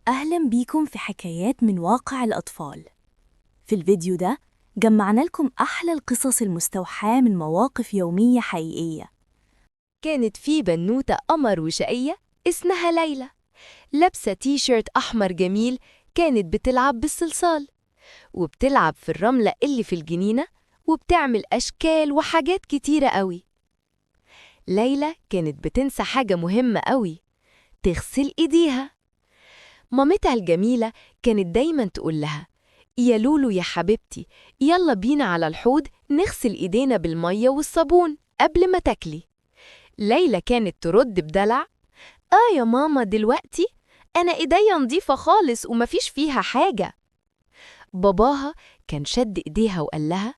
أهلا بيكم في حكايات من واقع الأطفال. في الفيديو ده جمعنا لكم أحلى القصص المستوحاة من مواقف يومية حقيقية. كانت في بنوتة قمر وشقية اسمها ليلى، لابسة تيشيرت أحمر جميل. كانت بتلعب بالصلصال وبتلعب في الرملة اللي في الجنينة، وبتعمل أشكال وحاجات كتيرة قوي. ليلى كانت بتنسى حاجة مهمة قوي: تغسل إيديها. مامتها الجميلة كانت دايما تقول لها: يا لولو يا حبيبتي، يلا بينا على الحوض نغسل إيدينا بالمية والصابون قبل ما تاكلي. ليلى كانت ترد بدلع: يا ماما دلوقتي أنا إيديا نضيفة خالص ومفيش فيها حاجة. باباها كان شد إيديها وقال لها: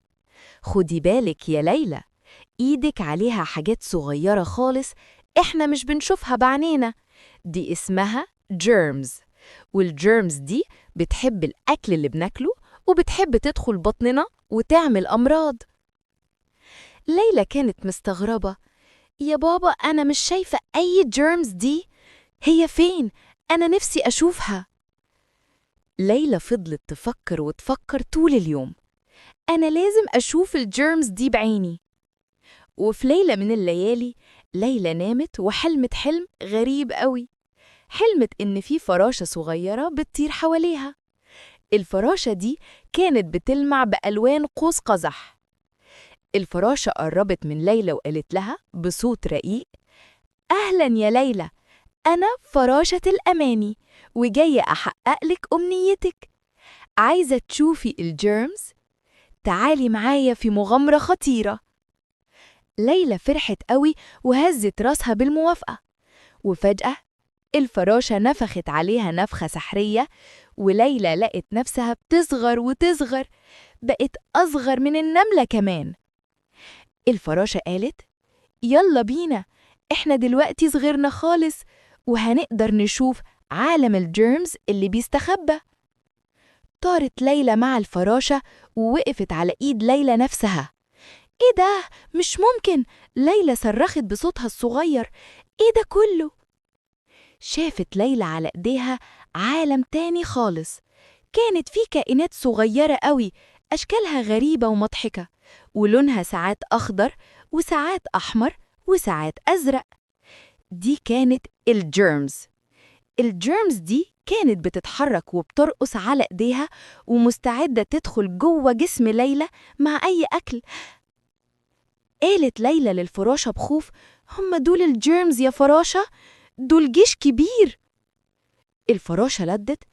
خدي بالك يا ليلى، إيدك عليها حاجات صغيرة خالص إحنا مش بنشوفها بعينينا، دي اسمها جيرمز، والجيرمز دي بتحب الأكل اللي بناكله وبتحب تدخل بطننا وتعمل أمراض. ليلى كانت مستغربة: يا بابا أنا مش شايفة أي جيرمز دي، هي فين؟ أنا نفسي أشوفها. ليلى فضلت تفكر وتفكر طول اليوم: أنا لازم أشوف الجيرمز دي بعيني. وفي ليلة من الليالي ليلى نامت وحلمت حلم غريب قوي. حلمت إن في فراشة صغيرة بتطير حواليها. الفراشة دي كانت بتلمع بألوان قوس قزح. الفراشة قربت من ليلى وقالت لها بصوت رقيق: أهلا يا ليلى، أنا فراشة الأماني وجاية أحقق لك أمنيتك. عايزة تشوفي الجيرمز؟ تعالي معايا في مغامرة خطيرة. ليلى فرحت قوي وهزت راسها بالموافقة، وفجأة الفراشة نفخت عليها نفخة سحرية، وليلى لقت نفسها بتصغر وتصغر، بقت أصغر من النملة كمان. الفراشة قالت: يلا بينا، إحنا دلوقتي صغرنا خالص وهنقدر نشوف عالم الجيرمز اللي بيستخبى. طارت ليلى مع الفراشة ووقفت على إيد ليلى نفسها. إيه ده؟ مش ممكن! ليلى صرخت بصوتها الصغير: إيه ده كله؟ شافت ليلى على إيديها عالم تاني خالص. كانت فيه كائنات صغيرة قوي، أشكالها غريبة ومضحكة، ولونها ساعات أخضر وساعات أحمر وساعات أزرق. دي كانت الجيرمز. الجيرمز دي كانت بتتحرك وبترقص على إيديها ومستعدة تدخل جوه جسم ليلى مع أي أكل. قالت ليلى للفراشة بخوف: هم دول الجيرمز يا فراشة؟ دول جيش كبير. الفراشة لدت: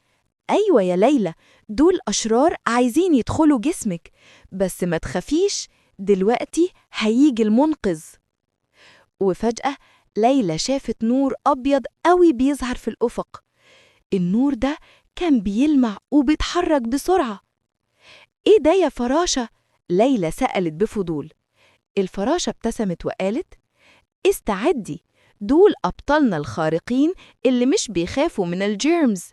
أيوة يا ليلى، دول أشرار عايزين يدخلوا جسمك، بس ما تخافيش، دلوقتي هيجي المنقذ. وفجأة ليلى شافت نور أبيض قوي بيظهر في الأفق. النور ده كان بيلمع وبيتحرك بسرعة. إيه ده يا فراشة؟ ليلى سألت بفضول. الفراشة ابتسمت وقالت: استعدي، دول أبطالنا الخارقين اللي مش بيخافوا من الجيرمز،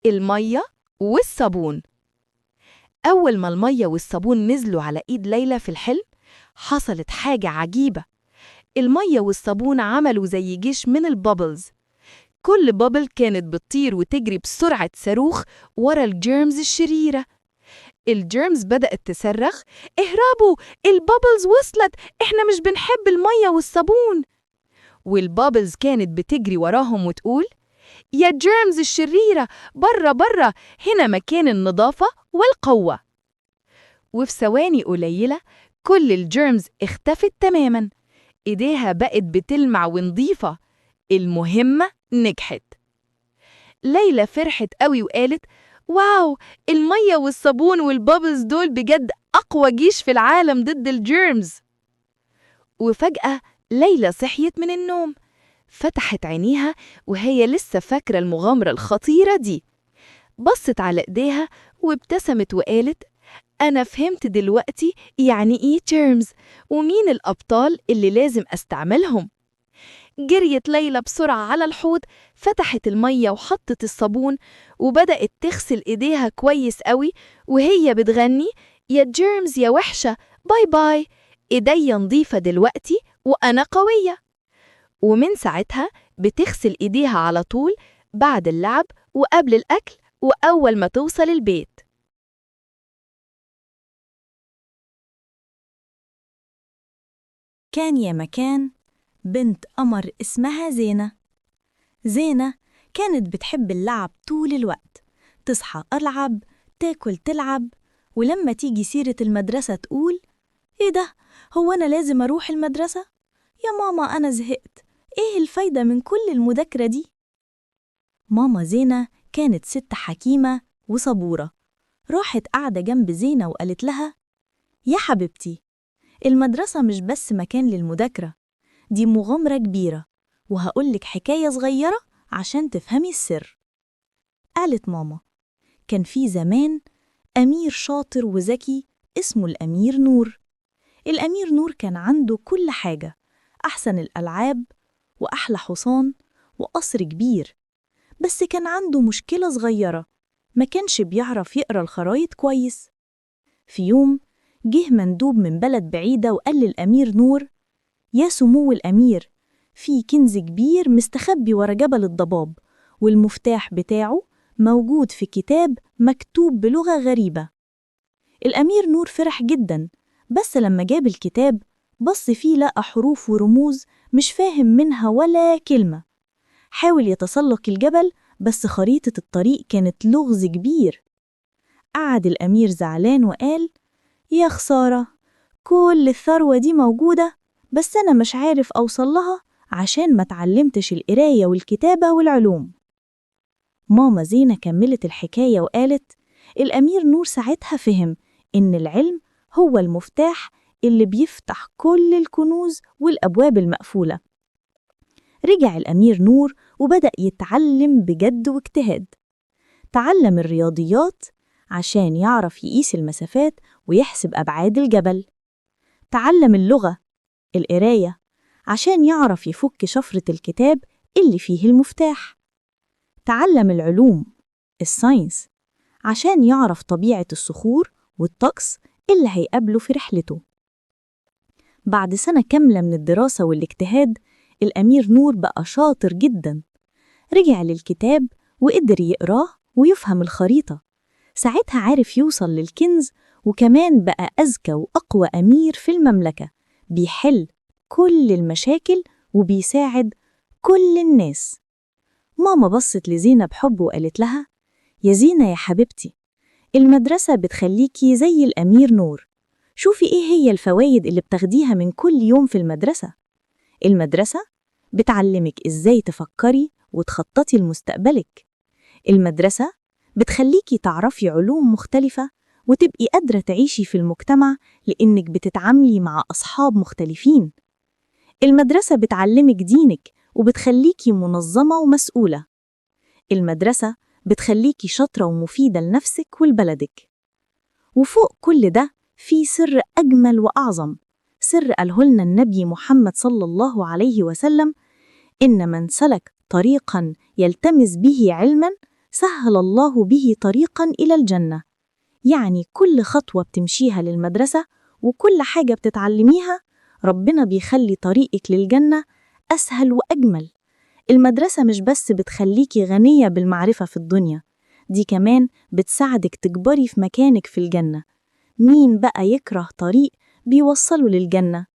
المية والصابون. أول ما المية والصابون نزلوا على إيد ليلى في الحلم، حصلت حاجة عجيبة. المية والصابون عملوا زي جيش من البابلز. كل بابل كانت بتطير وتجري بسرعة صاروخ ورا الجيرمز الشريرة. الجيرمز بدأت تصرخ: اهربوا، البابلز وصلت، احنا مش بنحب المية والصابون. والبابلز كانت بتجري وراهم وتقول: يا جيرمز الشريرة، برا برا، هنا مكان النظافة والقوة. وفي ثواني قليلة كل الجيرمز اختفت تماماً. إيديها بقت بتلمع ونظيفة. المهمة نجحت. ليلى فرحت قوي وقالت: واو، المية والصابون والبابلز دول بجد أقوى جيش في العالم ضد الجيرمز. وفجأة ليلى صحيت من النوم، فتحت عينيها وهي لسه فاكرة المغامرة الخطيرة دي. بصت على إيديها وابتسمت وقالت: أنا فهمت دلوقتي يعني إيه جيرمز ومين الأبطال اللي لازم أستعملهم. جريت ليلى بسرعة على الحوض، فتحت المية وحطت الصابون وبدأت تغسل إيديها كويس قوي وهي بتغني: يا جيرمز يا وحشة، باي باي، إيديا نظيفة دلوقتي وأنا قوية. ومن ساعتها بتغسل إيديها على طول بعد اللعب وقبل الأكل وأول ما توصل البيت. كان يا مكان بنت قمر اسمها زينة. زينة كانت بتحب اللعب طول الوقت، تصحى ألعب، تاكل تلعب، ولما تيجي سيرة المدرسة تقول: إيه ده؟ هو أنا لازم أروح المدرسة؟ يا ماما أنا زهقت، إيه الفايدة من كل المذاكرة دي؟ ماما زينة كانت ست حكيمة وصبورة، راحت قاعدة جنب زينة وقالت لها: يا حبيبتي، المدرسة مش بس مكان للمذاكرة، دي مغامرة كبيرة، وهقولك حكاية صغيرة عشان تفهمي السر. قالت ماما: كان في زمان أمير شاطر وذكي اسمه الأمير نور. الأمير نور كان عنده كل حاجة، أحسن الألعاب وأحلى حصان وقصر كبير، بس كان عنده مشكلة صغيرة، ما كانش بيعرف يقرأ الخرايط كويس. في يوم جه مندوب من بلد بعيدة وقال للأمير نور: يا سمو الأمير، في كنز كبير مستخبي ورا جبل الضباب، والمفتاح بتاعه موجود في كتاب مكتوب بلغة غريبة. الأمير نور فرح جدا، بس لما جاب الكتاب بص فيه لقى حروف ورموز مش فاهم منها ولا كلمة. حاول يتسلق الجبل، بس خريطة الطريق كانت لغز كبير. قعد الأمير زعلان وقال: يا خسارة، كل الثروة دي موجودة، بس أنا مش عارف أوصل لها عشان ما تعلمتش القراية والكتابة والعلوم. ماما زينة كملت الحكاية وقالت: الأمير نور ساعتها فهم إن العلم هو المفتاح اللي بيفتح كل الكنوز والأبواب المقفولة. رجع الأمير نور وبدأ يتعلم بجد واجتهاد. تعلم الرياضيات عشان يعرف يقيس المسافات ويحسب أبعاد الجبل. تعلم اللغة، القراية، عشان يعرف يفك شفرة الكتاب اللي فيه المفتاح. تعلم العلوم، الساينس، عشان يعرف طبيعة الصخور والطقس اللي هيقابله في رحلته. بعد سنة كاملة من الدراسة والاجتهاد، الأمير نور بقى شاطر جدا. رجع للكتاب وقدر يقراه ويفهم الخريطة. ساعتها عارف يوصل للكنز، وكمان بقى أذكى وأقوى أمير في المملكة، بيحل كل المشاكل وبيساعد كل الناس. ماما بصت لزينة بحب وقالت لها: يا زينة يا حبيبتي، المدرسة بتخليكي زي الأمير نور. شوفي إيه هي الفوايد اللي بتاخديها من كل يوم في المدرسة. المدرسة بتعلمك إزاي تفكري وتخططي لمستقبلك. المدرسة بتخليكي تعرفي علوم مختلفة وتبقي قادرة تعيشي في المجتمع لأنك بتتعاملي مع أصحاب مختلفين. المدرسة بتعلمك دينك وبتخليكي منظمة ومسؤولة. المدرسة بتخليكي شاطرة ومفيدة لنفسك ولبلدك. وفوق كل ده في سر أجمل وأعظم، سر قاله لنا النبي محمد صلى الله عليه وسلم: إن من سلك طريقاً يلتمس به علماً سهل الله به طريقاً إلى الجنة. يعني كل خطوة بتمشيها للمدرسة وكل حاجة بتتعلميها، ربنا بيخلي طريقك للجنة أسهل وأجمل. المدرسة مش بس بتخليكي غنية بالمعرفة في الدنيا، دي كمان بتساعدك تكبري في مكانك في الجنة. مين بقى يكره طريق بيوصله للجنة؟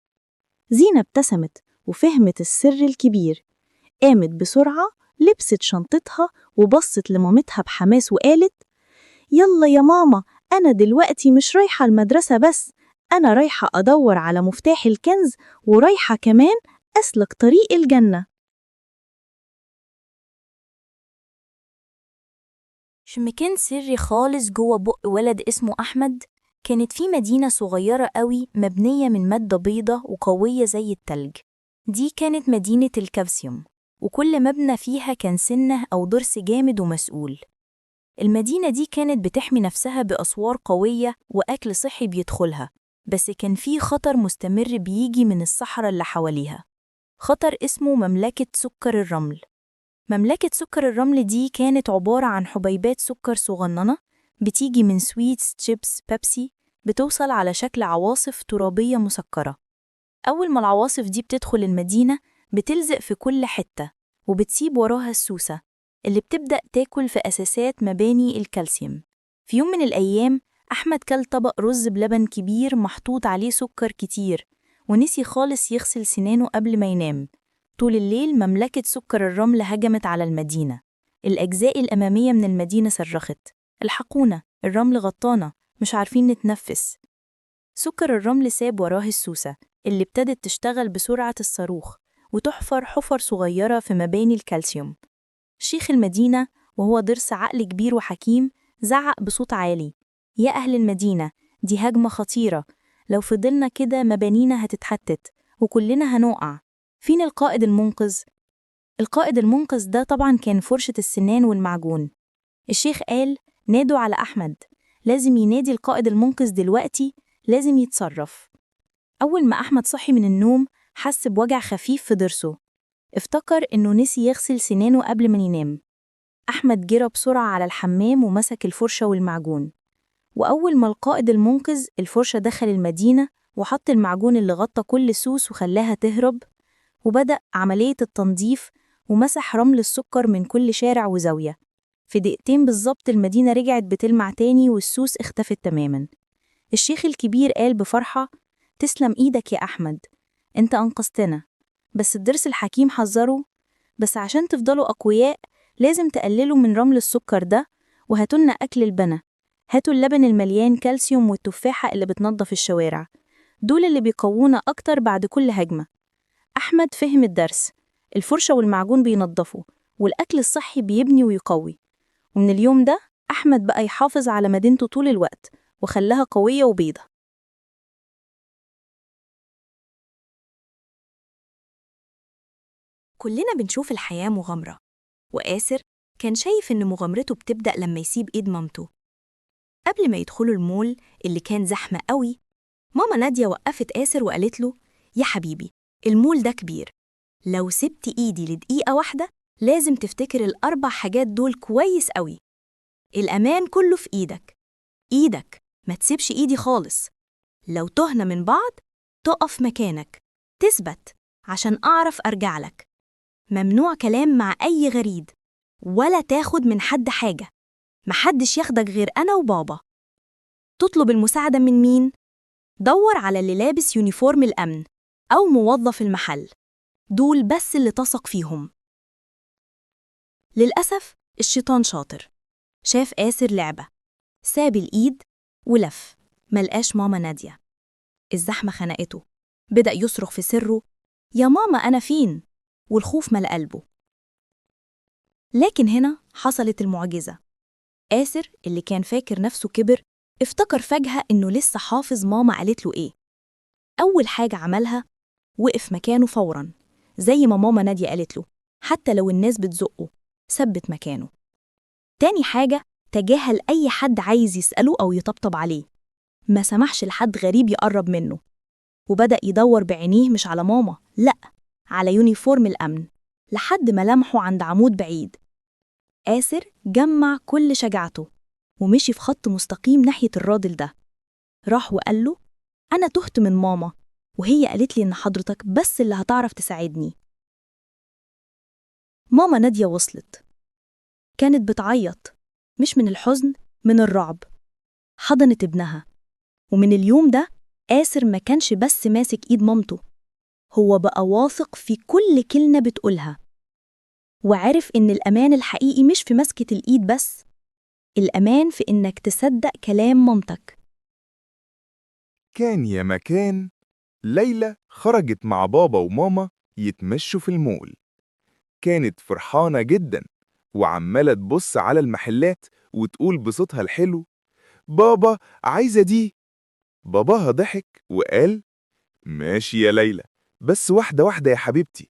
زينة ابتسمت وفهمت السر الكبير. قامت بسرعة، لبست شنطتها وبصت لمامتها بحماس وقالت: يلا يا ماما، أنا دلوقتي مش رايحة المدرسة بس، أنا رايحة أدور على مفتاح الكنز، ورايحة كمان أسلك طريق الجنة. في مكان سري خالص جوه بق ولد اسمه أحمد، كانت في مدينة صغيرة قوي مبنية من مادة بيضة وقوية زي التلج. دي كانت مدينة الكالسيوم، وكل مبنى فيها كان سنة أو ضرس جامد ومسؤول. المدينة دي كانت بتحمي نفسها بأسوار قوية وأكل صحي بيدخلها، بس كان في خطر مستمر بيجي من الصحراء اللي حواليها، خطر اسمه مملكة سكر الرمل. مملكة سكر الرمل دي كانت عبارة عن حبيبات سكر صغننة بتيجي من سويتس، تشيبس، بيبسي، بتوصل على شكل عواصف ترابية مسكرة. أول ما العواصف دي بتدخل المدينة بتلزق في كل حتة وبتسيب وراها السوسة، اللي بتبدأ تاكل في أساسات مباني الكالسيوم. في يوم من الأيام أحمد كل طبق رز بلبن كبير محطوط عليه سكر كتير، ونسي خالص يغسل سنانه قبل ما ينام. طول الليل مملكة سكر الرمل هجمت على المدينة. الأجزاء الأمامية من المدينة صرخت: الحقونا، الرمل غطانا، مش عارفين نتنفس. سكر الرمل ساب وراه السوسة اللي ابتدت تشتغل بسرعة الصاروخ وتحفر حفر صغيرة في مباني الكالسيوم. شيخ المدينة وهو ضرس عقل كبير وحكيم زعق بصوت عالي: يا أهل المدينة، دي هجمة خطيرة، لو فضلنا كده مبانينا هتتحتت وكلنا هنقع. فين القائد المنقذ؟ القائد المنقذ ده طبعا كان فرشة السنان والمعجون. الشيخ قال: نادوا على أحمد، لازم ينادي القائد المنقذ دلوقتي، لازم يتصرف. أول ما أحمد صحي من النوم حس بوجع خفيف في ضرسه، افتكر إنه نسي يغسل سنانه قبل ما ينام. أحمد جرى بسرعة على الحمام ومسك الفرشة والمعجون، وأول ما القائد المنقذ الفرشة دخل المدينة وحط المعجون اللي غطى كل سوس وخلاها تهرب، وبدأ عملية التنظيف ومسح رمل السكر من كل شارع وزاوية. في دقيقتين بالظبط المدينة رجعت بتلمع تاني والسوس اختفت تماماً. الشيخ الكبير قال بفرحة: تسلم إيدك يا أحمد، أنت أنقذتنا. بس الضرس الحكيم حذره: بس عشان تفضلوا أقوياء لازم تقللوا من رمل السكر ده، وهاتولنا أكل البنا، هاتوا اللبن المليان كالسيوم والتفاحة اللي بتنظف الشوارع، دول اللي بيقوونا أكتر بعد كل هجمة. أحمد فهم الدرس، الفرشة والمعجون بينظفوا، والأكل الصحي بيبني ويقوي. ومن اليوم ده أحمد بقى يحافظ على مدينته طول الوقت وخلاها قوية وبيضة. كلنا بنشوف الحياة مغامرة، وآسر كان شايف إن مغامرته بتبدأ لما يسيب إيد مامته. قبل ما يدخلوا المول اللي كان زحمة قوي، ماما نادية وقفت آسر وقالت له: يا حبيبي، المول ده كبير، لو سبت إيدي لدقيقة واحدة لازم تفتكر الأربع حاجات دول كويس قوي. الأمان كله في إيدك، إيدك ما تسيبش إيدي خالص، لو تهنا من بعض تقف مكانك، تثبت عشان أعرف أرجع لك. ممنوع كلام مع أي غريب، ولا تاخد من حد حاجة، محدش ياخدك غير أنا وبابا. تطلب المساعدة من مين؟ دور على اللي لابس يونيفورم الأمن أو موظف المحل، دول بس اللي تثق فيهم. للأسف الشيطان شاطر، شاف آسر لعبة، ساب الإيد ولف، ملقاش ماما نادية. الزحمة خنقته، بدأ يصرخ في سره: يا ماما أنا فين؟ والخوف ملأ قلبه. لكن هنا حصلت المعجزة. آسر اللي كان فاكر نفسه كبر افتكر فجأة إنه لسه حافظ ماما قالت له إيه. أول حاجة عملها وقف مكانه فوراً زي ما ماما نادية قالت له، حتى لو الناس بتزقه ثبت مكانه. تاني حاجة تجاهل أي حد عايز يسأله أو يطبطب عليه، ما سمحش لحد غريب يقرب منه، وبدأ يدور بعينيه مش على ماما، لأ، على يونيفورم الأمن، لحد ما لمحه عند عمود بعيد. آسر جمع كل شجاعته ومشي في خط مستقيم ناحية الراجل ده. راح وقال له: أنا تهت من ماما، وهي قالت لي إن حضرتك بس اللي هتعرف تساعدني. ماما نادية وصلت، كانت بتعيط، مش من الحزن، من الرعب. حضنت ابنها، ومن اليوم ده آسر ما كانش بس ماسك إيد مامته، هو بقى واثق في كل كلمة بتقولها، وعرف إن الأمان الحقيقي مش في مسكة الإيد بس، الأمان في إنك تصدق كلام مامتك. كان يا مكان ليلى خرجت مع بابا وماما يتمشوا في المول. كانت فرحانة جدا وعمالة تبص على المحلات وتقول بصوتها الحلو: بابا عايزة دي. باباها ضحك وقال: ماشي يا ليلى، بس واحدة واحدة يا حبيبتي.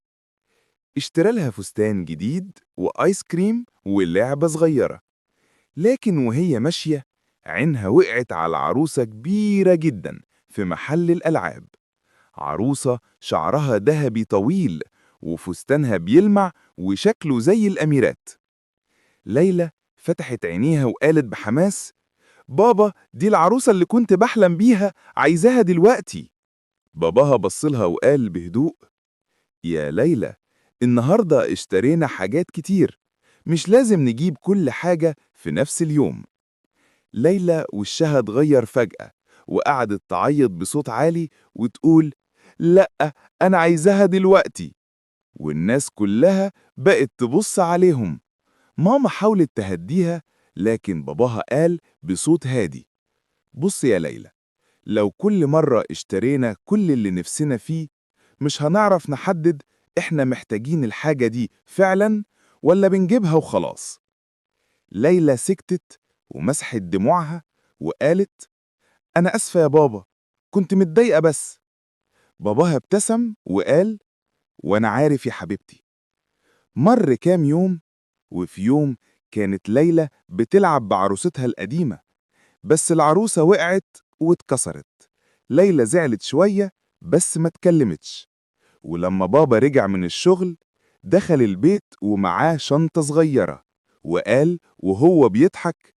اشترى لها فستان جديد وآيس كريم ولعبة صغيرة. لكن وهي ماشية عينها وقعت على عروسة كبيرة جدا في محل الألعاب. عروسة شعرها ذهبي طويل وفستانها بيلمع وشكله زي الأميرات. ليلى فتحت عينيها وقالت بحماس: بابا، دي العروسة اللي كنت بحلم بيها، عايزاها دلوقتي. باباها بصلها وقال بهدوء: يا ليلى، النهاردة اشترينا حاجات كتير، مش لازم نجيب كل حاجة في نفس اليوم. ليلى وشها اتغير فجأة وقعدت تعيط بصوت عالي وتقول: لأ، أنا عايزاها دلوقتي. والناس كلها بقت تبص عليهم. ماما حاولت تهديها، لكن باباها قال بصوت هادي: بص يا ليلى، لو كل مرة اشترينا كل اللي نفسنا فيه، مش هنعرف نحدد إحنا محتاجين الحاجة دي فعلاً ولا بنجيبها وخلاص. ليلى سكتت ومسحت دموعها وقالت: أنا أسفة يا بابا، كنت متضايقة بس. باباها ابتسم وقال: وأنا عارف يا حبيبتي. مر كام يوم، وفي يوم كانت ليلى بتلعب بعروستها القديمة، بس العروسة وقعت واتكسرت. ليلى زعلت شوية بس ما اتكلمتش. ولما بابا رجع من الشغل، دخل البيت ومعاه شنطة صغيرة، وقال وهو بيضحك: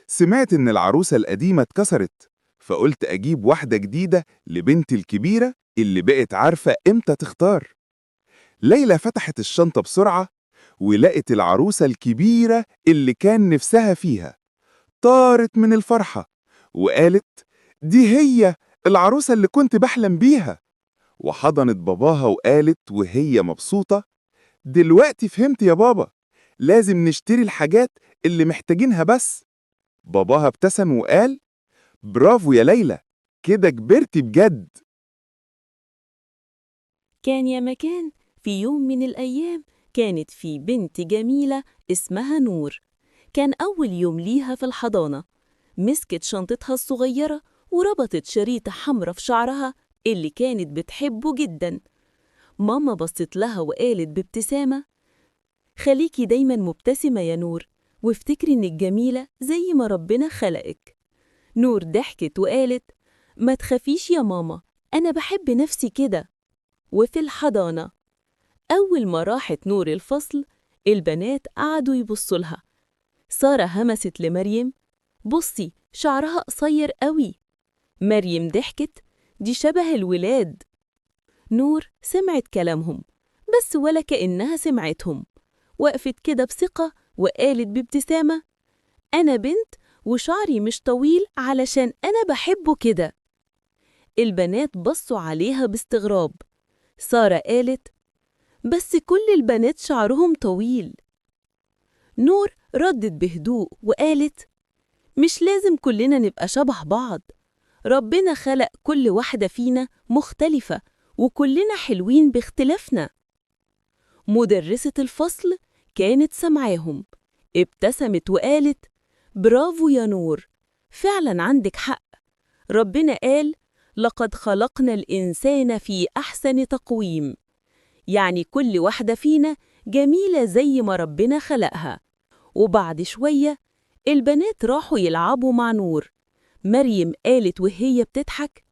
سمعت إن العروسة القديمة اتكسرت، فقلت أجيب واحدة جديدة لبنتي الكبيرة اللي بقت عارفة إمتى تختار. ليلى فتحت الشنطة بسرعة ولقت العروسة الكبيرة اللي كان نفسها فيها. طارت من الفرحة وقالت: دي هي العروسة اللي كنت بحلم بيها. وحضنت باباها وقالت وهي مبسوطة: دلوقتي فهمت يا بابا، لازم نشتري الحاجات اللي محتاجينها بس. باباها ابتسم وقال: برافو يا ليلى، كده كبرتي بجد. كان يا مكان في يوم من الأيام كانت في بنت جميلة اسمها نور. كان أول يوم ليها في الحضانة. مسكت شنطتها الصغيرة وربطت شريطة حمرا في شعرها اللي كانت بتحبه جدا. ماما بصت لها وقالت بابتسامة: خليكي دايما مبتسمة يا نور، وافتكري إنك جميلة زي ما ربنا خلقك. نور ضحكت وقالت: ما تخافيش يا ماما، أنا بحب نفسي كده. وفي الحضانة أول ما راحت نور الفصل، البنات قعدوا يبصوا لها. سارة همست لمريم: بصي شعرها قصير قوي. مريم ضحكت: دي شبه الولاد. نور سمعت كلامهم بس ولا كأنها سمعتهم. وقفت كده بثقة وقالت بابتسامة: أنا بنت وشعري مش طويل علشان أنا بحبه كده. البنات بصوا عليها باستغراب. سارة قالت: بس كل البنات شعرهم طويل. نور ردت بهدوء وقالت: مش لازم كلنا نبقى شبه بعض. ربنا خلق كل واحدة فينا مختلفة وكلنا حلوين باختلافنا. مدرسة الفصل كانت سمعاهم، ابتسمت وقالت: برافو يا نور، فعلا عندك حق. ربنا قال: لقد خلقنا الإنسان في أحسن تقويم. يعني كل واحدة فينا جميلة زي ما ربنا خلقها. وبعد شوية البنات راحوا يلعبوا مع نور. مريم قالت وهي بتضحك: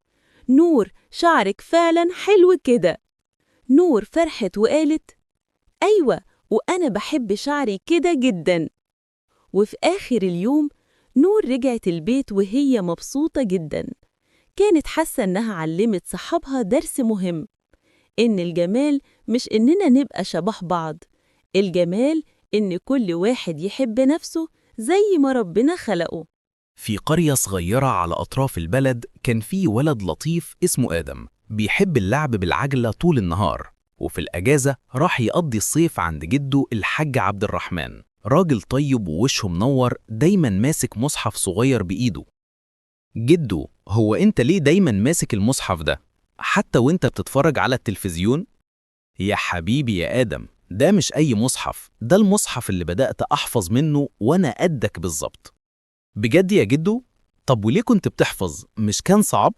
نور شعرك فعلا حلو كده. نور فرحت وقالت: أيوة، وأنا بحب شعري كده جدا. وفي آخر اليوم نور رجعت البيت وهي مبسوطة جدا. كانت حاسة إنها علمت صحابها درس مهم، إن الجمال مش إننا نبقى شبه بعض. الجمال إن كل واحد يحب نفسه زي ما ربنا خلقه. في قرية صغيرة على أطراف البلد كان في ولد لطيف اسمه آدم، بيحب اللعب بالعجلة طول النهار، وفي الأجازة راح يقضي الصيف عند جده الحاج عبد الرحمن، راجل طيب ووشه منور دايما ماسك مصحف صغير بإيده. جده: هو أنت ليه دايما ماسك المصحف ده؟ حتى وانت بتتفرج على التلفزيون؟ يا حبيبي يا آدم، ده مش أي مصحف، ده المصحف اللي بدأت أحفظ منه وأنا قدك بالظبط. بجد يا جدو؟ طب وليه كنت بتحفظ؟ مش كان صعب؟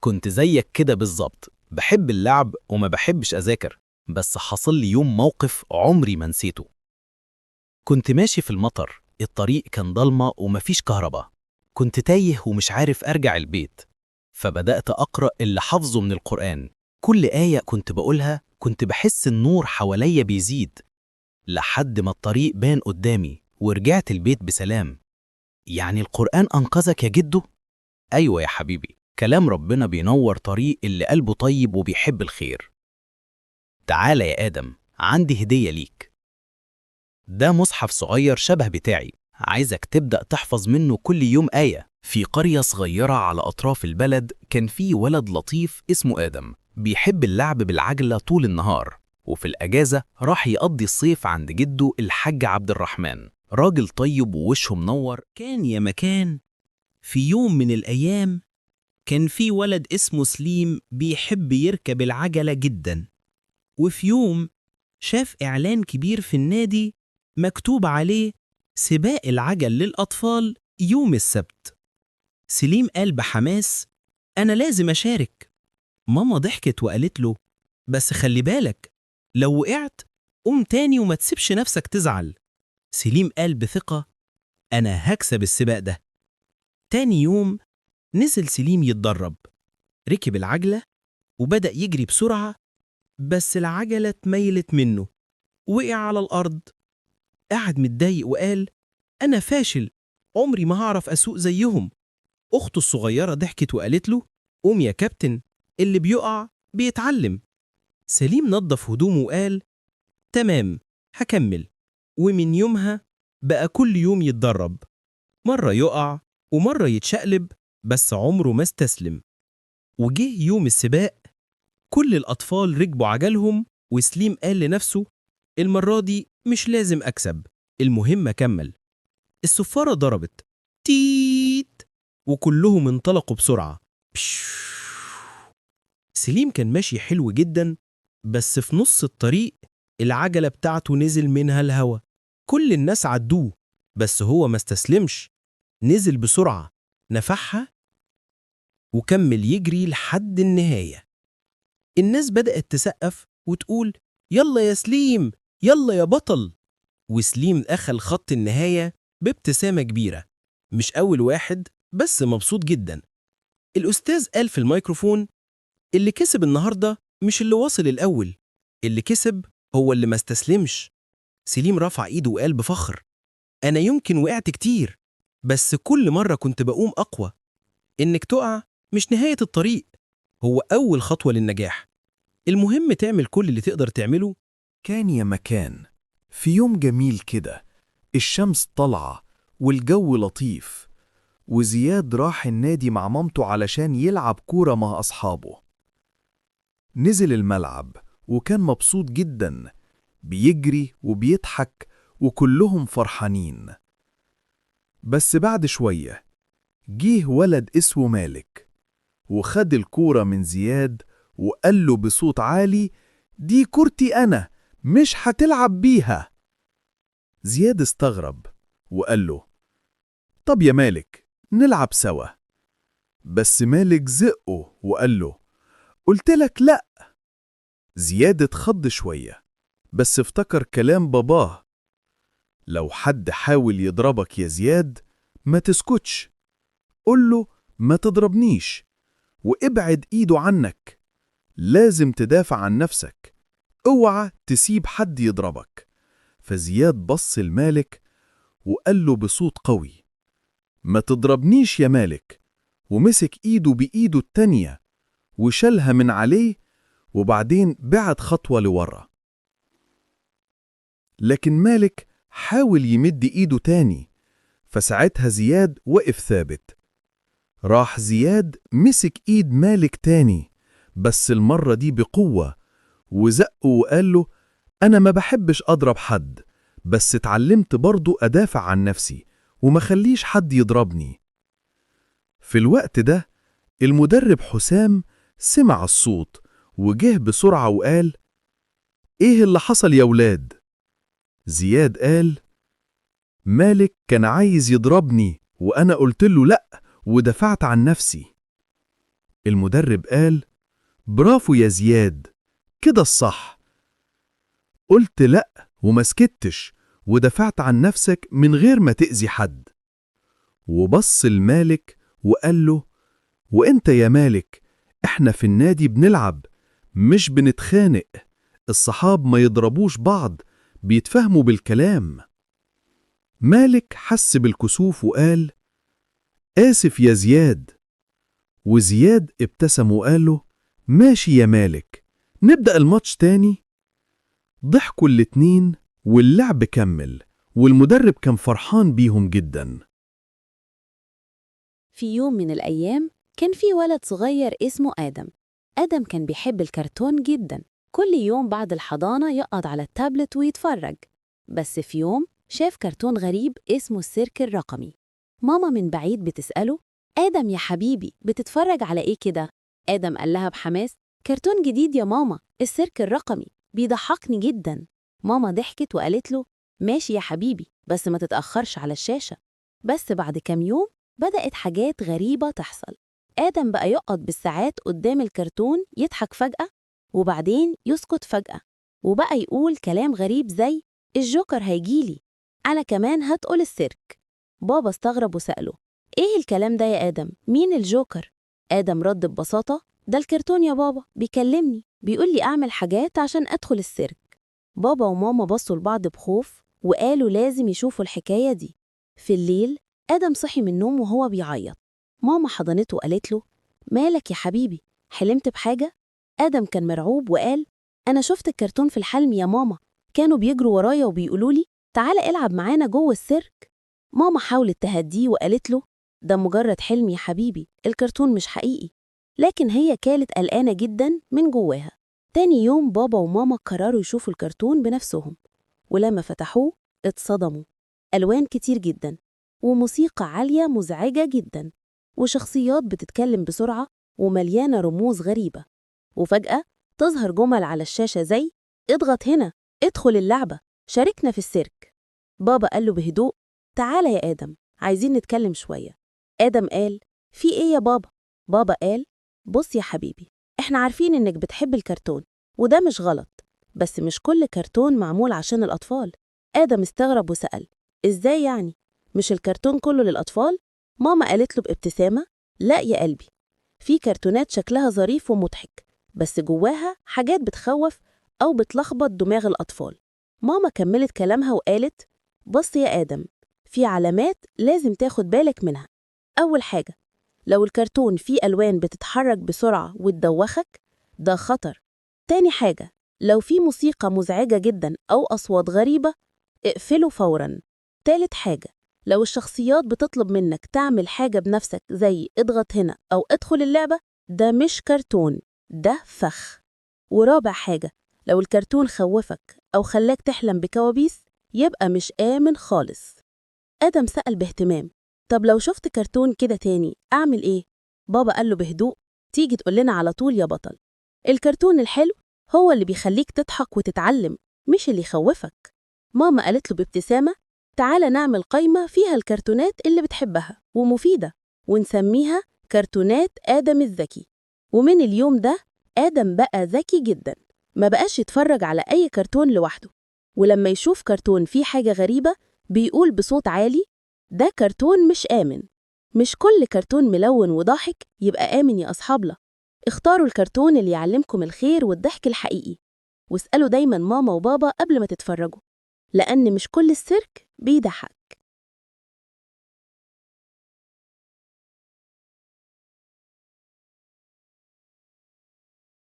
كنت زيك كده بالظبط، بحب اللعب وما بحبش أذاكر، بس حصل لي يوم موقف عمري ما نسيته. كنت ماشي في المطر، الطريق كان ضلمة ومفيش كهرباء، كنت تايه ومش عارف أرجع البيت، فبدأت أقرأ اللي حافظه من القرآن. كل آية كنت بقولها كنت بحس النور حواليا بيزيد، لحد ما الطريق بان قدامي ورجعت البيت بسلام. يعني القرآن أنقذك يا جدو؟ أيوة يا حبيبي، كلام ربنا بينور طريق اللي قلبه طيب وبيحب الخير. تعال يا آدم، عندي هدية ليك. ده مصحف صغير شبه بتاعي، عايزك تبدأ تحفظ منه كل يوم آية. في قرية صغيرة على أطراف البلد كان في ولد لطيف اسمه آدم، بيحب اللعب بالعجلة طول النهار، وفي الأجازة راح يقضي الصيف عند جده الحاج عبد الرحمن، راجل طيب ووشه منور. كان يا مكان، في يوم من الأيام كان في ولد اسمه سليم بيحب يركب العجلة جدا. وفي يوم شاف إعلان كبير في النادي مكتوب عليه سباق العجل للأطفال يوم السبت. سليم قال بحماس: أنا لازم أشارك. ماما ضحكت وقالت له: بس خلي بالك، لو وقعت قوم تاني وما تسيبش نفسك تزعل. سليم قال بثقة: أنا هكسب السباق ده. تاني يوم نزل سليم يتدرب، ركب العجلة وبدأ يجري بسرعة، بس العجلة اتميلت منه، وقع على الأرض. قعد متضايق وقال: أنا فاشل، عمري ما هعرف أسوق زيهم. أخته الصغيرة ضحكت وقالت له: قوم يا كابتن، اللي بيقع بيتعلم. سليم نظف هدومه وقال: تمام، هكمل. ومن يومها بقى كل يوم يتدرب، مرة يقع ومرة يتشقلب، بس عمره ما استسلم. وجه يوم السباق، كل الأطفال ركبوا عجلهم، وسليم قال لنفسه: المرة دي مش لازم أكسب، المهم أكمل. الصفارة ضربت تيت، وكلهم انطلقوا بسرعة. سليم كان ماشي حلو جدا، بس في نص الطريق العجلة بتاعته نزل منها الهوا. كل الناس عدوه، بس هو ما استسلمش، نزل بسرعة، نفحها وكمل يجري لحد النهاية. الناس بدأت تسقف وتقول: يلا يا سليم، يلا يا بطل. وسليم أخل خط النهاية بابتسامة كبيرة، مش أول واحد بس مبسوط جدا. الأستاذ قال في الميكروفون: اللي كسب النهاردة مش اللي وصل الأول، اللي كسب هو اللي ما استسلمش. سليم رفع إيده وقال بفخر: أنا يمكن وقعت كتير، بس كل مرة كنت بقوم أقوى. إنك تقع مش نهاية الطريق، هو أول خطوة للنجاح. المهم تعمل كل اللي تقدر تعمله. كان يا مكان، في يوم جميل كده، الشمس طالعة والجو لطيف، وزياد راح النادي مع مامته علشان يلعب كورة مع أصحابه. نزل الملعب وكان مبسوط جدا، بيجري وبيضحك وكلهم فرحانين. بس بعد شوية جيه ولد اسمه مالك، وخد الكورة من زياد وقال له بصوت عالي: دي كورتي أنا، مش هتلعب بيها. زياد استغرب وقال له: طب يا مالك نلعب سوا. بس مالك زقه وقال له: قلت لك لأ. زياد اتخض شوية، بس افتكر كلام باباه: لو حد حاول يضربك يا زياد ما تسكتش، قل له ما تضربنيش وابعد ايده عنك، لازم تدافع عن نفسك، اوعى تسيب حد يضربك. فزياد بص لمالك وقال له بصوت قوي: ما تضربنيش يا مالك، ومسك ايده بإيده التانية وشالها من عليه، وبعدين بعد خطوة لورا. لكن مالك حاول يمد ايده تاني، فساعتها زياد وقف ثابت. راح زياد مسك ايد مالك تاني، بس المرة دي بقوة، وزقه وقال له: أنا ما بحبش أضرب حد، بس اتعلمت برضو أدافع عن نفسي وما خليش حد يضربني. في الوقت ده المدرب حسام سمع الصوت وجه بسرعة وقال: إيه اللي حصل يا ولاد؟ زياد قال: مالك كان عايز يضربني وأنا قلت له لأ ودافعت عن نفسي. المدرب قال: برافو يا زياد، كده الصح، قلت لأ وما سكتش ودافعت عن نفسك من غير ما تأذي حد. وبص لمالك وقال له: وإنت يا مالك، إحنا في النادي بنلعب مش بنتخانق، الصحاب ما يضربوش بعض، بيتفهموا بالكلام. مالك حس بالكسوف وقال: آسف يا زياد. وزياد ابتسم وقال له: ماشي يا مالك، نبدأ الماتش تاني. ضحكوا الاتنين واللعب كمل، والمدرب كان فرحان بيهم جداً. في يوم من الأيام كان في ولد صغير اسمه آدم. آدم كان بيحب الكرتون جداً. كل يوم بعد الحضانة يقعد على التابلت ويتفرج. بس في يوم شاف كرتون غريب اسمه السيرك الرقمي. ماما من بعيد بتسأله: آدم يا حبيبي بتتفرج على إيه كده؟ آدم قال لها بحماس: كرتون جديد يا ماما، السيرك الرقمي، بيضحكني جداً. ماما ضحكت وقالت له: ماشي يا حبيبي، بس ما تتأخرش على الشاشة. بس بعد كام يوم بدأت حاجات غريبة تحصل. آدم بقى يقعد بالساعات قدام الكرتون يضحك فجأة، وبعدين يسكت فجأة، وبقى يقول كلام غريب زي: الجوكر هيجيلي، أنا كمان هدخل السيرك. بابا استغرب وسأله: إيه الكلام ده يا آدم؟ مين الجوكر؟ آدم رد ببساطة: ده الكرتون يا بابا، بيكلمني، بيقول لي أعمل حاجات عشان أدخل السيرك. بابا وماما بصوا لبعض بخوف وقالوا لازم يشوفوا الحكاية دي. في الليل آدم صحي من النوم وهو بيعيط. ماما حضنته وقالت له: مالك يا حبيبي، حلمت بحاجة؟ آدم كان مرعوب وقال: أنا شفت الكرتون في الحلم يا ماما، كانوا بيجروا ورايا وبيقولوا لي تعالى العب معانا جوه السيرك. ماما حاولت تهديه وقالت له: ده مجرد حلم يا حبيبي، الكرتون مش حقيقي. لكن هي كانت قلقانة جدا من جواها. تاني يوم بابا وماما قرروا يشوفوا الكرتون بنفسهم، ولما فتحوه اتصدموا. ألوان كتير جدا، وموسيقى عالية مزعجة جدا، وشخصيات بتتكلم بسرعة ومليانة رموز غريبة. وفجأة تظهر جمل على الشاشة زي: اضغط هنا، ادخل اللعبة، شاركنا في السيرك. بابا قال له بهدوء: تعالى يا آدم، عايزين نتكلم شوية. آدم قال: في إيه يا بابا؟ بابا قال: بص يا حبيبي، إحنا عارفين إنك بتحب الكرتون، وده مش غلط، بس مش كل كرتون معمول عشان الأطفال. آدم استغرب وسأل: إزاي يعني؟ مش الكرتون كله للأطفال؟ ماما قالت له بابتسامة: لا يا قلبي، في كرتونات شكلها ظريف ومضحك، بس جواها حاجات بتخوف أو بتلخبط دماغ الأطفال. ماما كملت كلامها وقالت: بص يا آدم، في علامات لازم تاخد بالك منها. أول حاجة، لو الكرتون فيه ألوان بتتحرك بسرعة وتدوخك، ده خطر. تاني حاجة، لو في موسيقى مزعجة جدا أو أصوات غريبة، اقفله فوراً. تالت حاجة، لو الشخصيات بتطلب منك تعمل حاجة بنفسك زي اضغط هنا أو ادخل اللعبة، ده مش كرتون، ده فخ. ورابع حاجة، لو الكرتون خوفك أو خلاك تحلم بكوابيس، يبقى مش آمن خالص. آدم سأل باهتمام: طب لو شفت كرتون كده تاني أعمل إيه؟ بابا قال له بهدوء: تيجي تقولنا على طول يا بطل. الكرتون الحلو هو اللي بيخليك تضحك وتتعلم، مش اللي يخوفك. ماما قالت له بابتسامة: تعالى نعمل قايمة فيها الكرتونات اللي بتحبها ومفيدة، ونسميها كرتونات آدم الذكي. ومن اليوم ده آدم بقى ذكي جدا، ما بقاش يتفرج على أي كرتون لوحده، ولما يشوف كرتون فيه حاجة غريبة بيقول بصوت عالي: ده كرتون مش آمن. مش كل كرتون ملون وضاحك يبقى آمن يا أصحابنا. اختاروا الكرتون اللي يعلمكم الخير والضحك الحقيقي، واسألوا دايما ماما وبابا قبل ما تتفرجوا، لأن مش كل السيرك بيضحك.